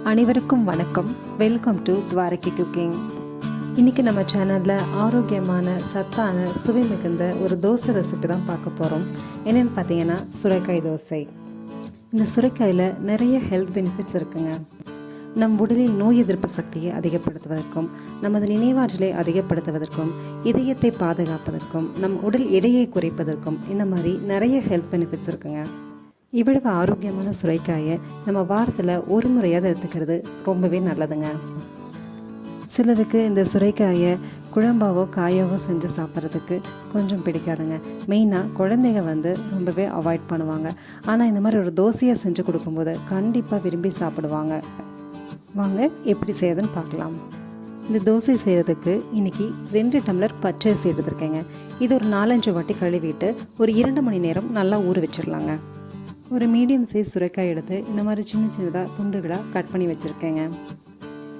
அனைவருக்கும் வணக்கம். Welcome to Dwarakai cooking. இன்றைக்கி நம்ம சேனலில் ஆரோக்கியமான சத்தான சுவை மிகுந்த ஒரு தோசை ரெசிபி தான் பார்க்க போகிறோம். என்னென்னு பார்த்தீங்கன்னா சுரைக்காய் தோசை. இந்த சுரைக்காயில் நிறைய ஹெல்த் பெனிஃபிட்ஸ் இருக்குங்க. நம் உடலில் நோய் எதிர்ப்பு சக்தியை அதிகப்படுத்துவதற்கும், நமது நினைவாற்றலை அதிகப்படுத்துவதற்கும், இதயத்தை பாதுகாப்பதற்கும், நம் உடல் எடையை குறைப்பதற்கும் இந்த மாதிரி நிறைய ஹெல்த் பெனிஃபிட்ஸ் இருக்குங்க. இவ்வளவு ஆரோக்கியமான சுரைக்காயை நம்ம வாரத்தில் ஒரு முறையாவது எடுத்துக்கிறது ரொம்பவே நல்லதுங்க. சிலருக்கு இந்த சுரைக்காயை குழம்பாவோ காயாவோ செஞ்சு சாப்பிட்றதுக்கு கொஞ்சம் பிடிக்காதுங்க. மெயினாக குழந்தைங்க ரொம்பவே அவாய்ட் பண்ணுவாங்க. ஆனால் இந்த மாதிரி ஒரு தோசையை செஞ்சு கொடுக்கும்போது கண்டிப்பாக விரும்பி சாப்பிடுவாங்க. வாங்க எப்படி செய்யறதுன்னு பார்க்கலாம். இந்த தோசை செய்கிறதுக்கு இன்றைக்கி 2 டம்ளர் பச்சரிசி எடுத்துருக்கேங்க. இது ஒரு 4-5 வாட்டி கழுவிட்டு ஒரு 2 மணி நேரம் நல்லா ஊற வச்சிடலாங்க. ஒரு மீடியம் சைஸ் சுரைக்காய் எடுத்து இந்த மாதிரி சின்ன சின்னதாக துண்டுகளாக கட் பண்ணி வச்சுருக்கேங்க.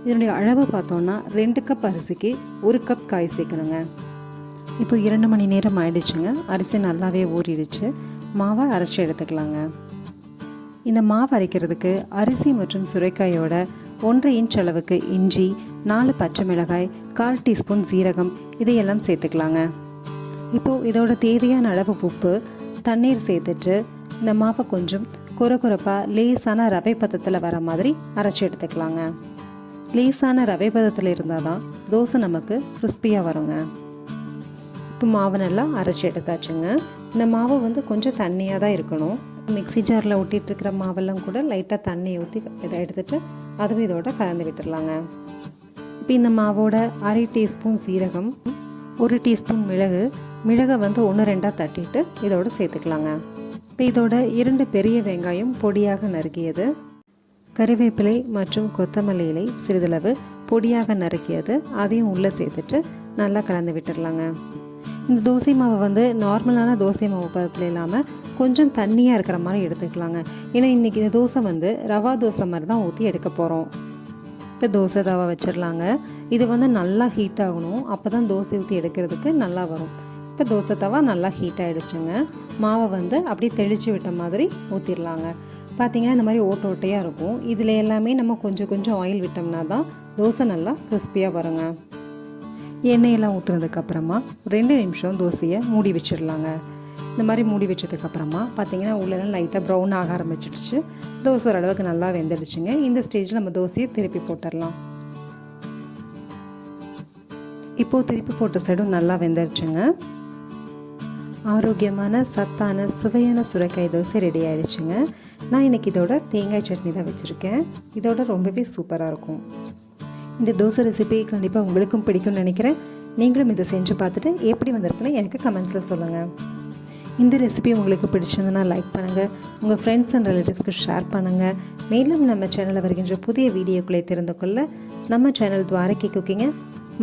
இதனுடைய அளவு பார்த்தோன்னா 2 கப் அரிசிக்கு 1 கப் காய் சேர்க்கணுங்க. இப்போ 2 மணி நேரம் ஆயிடுச்சுங்க. அரிசி நல்லாவே ஊறிடுச்சு. மாவை அரைச்சி எடுத்துக்கலாங்க. இந்த மாவு அரைக்கிறதுக்கு அரிசி மற்றும் சுரைக்காயோட 1.5 இன்ச் அளவுக்கு இஞ்சி, 4 பச்சை மிளகாய், 1/4 டீஸ்பூன் சீரகம் இதையெல்லாம் சேர்த்துக்கலாங்க. இப்போது இதோட தேவையான அளவு உப்பு, தண்ணீர் சேர்த்துட்டு இந்த மாவை கொஞ்சம் கொரகொரப்பாக லேசான ரவை பதத்தில் வர மாதிரி அரைச்சி எடுத்துக்கலாங்க. லேசான ரவை பதத்தில் இருந்தால் தான் தோசை நமக்கு கிறிஸ்பியாக வருங்க. இப்போ மாவை நல்லா அரைச்சி எடுத்தாச்சுங்க. இந்த மாவு கொஞ்சம் தண்ணியாக தான் இருக்கணும். மிக்ஸி ஜாரில் ஊட்டிகிட்டு இருக்கிற மாவெல்லாம் கூட லைட்டாக தண்ணி ஊற்றி இதை எடுத்துகிட்டு அதுவும் இதோட கலந்து விட்டுடலாங்க. இப்போ இந்த மாவோட 1/2 டீஸ்பூன் சீரகம், 1 டீஸ்பூன் மிளகை 1-2 தட்டிட்டு இதோட சேர்த்துக்கலாங்க. இப்போ இதோட 2 பெரிய வெங்காயம் பொடியாக நறுக்கியது, கறிவேப்பிலை மற்றும் கொத்தமல்லி இலை சிறிதளவு பொடியாக நறுக்கியது அதையும் உள்ளே சேர்த்துட்டு நல்லா கலந்து விட்டுடலாங்க. இந்த தோசை மாவை நார்மலான தோசை மாவு பதத்தில் இல்லாமல் கொஞ்சம் தண்ணியாக இருக்கிற மாதிரி எடுத்துக்கலாங்க. ஏன்னா இன்றைக்கி இந்த தோசை ரவா தோசை மாதிரி தான் ஊற்றி எடுக்க போகிறோம். இப்போ தோசை தவா வச்சிடலாங்க. இது நல்லா ஹீட் ஆகணும். அப்போ தான் தோசை ஊற்றி எடுக்கிறதுக்கு நல்லா வரும். இப்போ தோசை தவா நல்லா ஹீட் ஆகிடுச்சுங்க. மாவை அப்படியே தெளித்து விட்ட மாதிரி ஊற்றிடலாங்க. பார்த்திங்கன்னா இந்த மாதிரி ஓட்டை ஓட்டையாக இருக்கும். இதில் எல்லாமே நம்ம கொஞ்சம் கொஞ்சம் ஆயில் விட்டோம்னா தான் தோசை நல்லா கிறிஸ்பியாக வருங்க. எண்ணெயெல்லாம் ஊற்றுனதுக்கப்புறமா 2 நிமிஷம் தோசையை மூடி வச்சிடலாங்க. இந்த மாதிரி மூடி வச்சதுக்கப்புறமா பார்த்திங்கன்னா உள்ளெல்லாம் லைட்டாக ப்ரௌன் ஆக ஆரம்பிச்சிடுச்சு. தோசை ஓரளவுக்கு நல்லா வெந்துடுச்சுங்க. இந்த ஸ்டேஜில் நம்ம தோசையை திருப்பி போட்டுடலாம். இப்போது திருப்பி போட்ட சைடும் நல்லா வெந்துடுச்சுங்க. ஆரோக்கியமான சத்தான சுவையான சுரைக்காய் தோசை ரெடி ஆகிடுச்சுங்க. நான் இன்றைக்கி இதோட தேங்காய் சட்னி தான் வச்சுருக்கேன். இதோட ரொம்பவே சூப்பராக இருக்கும். இந்த தோசை ரெசிபி கண்டிப்பாக உங்களுக்கும் பிடிக்கும்னு நினைக்கிறேன். நீங்களும் இதை செஞ்சு பார்த்துட்டு எப்படி வந்திருக்குன்னு எனக்கு கமெண்ட்ஸில் சொல்லுங்கள். இந்த ரெசிபி உங்களுக்கு பிடிச்சிருந்ததுன்னா லைக் பண்ணுங்கள், உங்கள் ஃப்ரெண்ட்ஸ் அண்ட் ரிலேட்டிவ்ஸ்க்கு ஷேர் பண்ணுங்கள். மேலும் நம்ம சேனலில் வருகின்ற புதிய வீடியோக்களை தெரிந்து கொள்ள நம்ம சேனல் துவாரகை குக்கிங்கை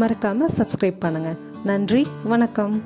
மறக்காமல் சப்ஸ்கிரைப் பண்ணுங்கள். நன்றி, வணக்கம்.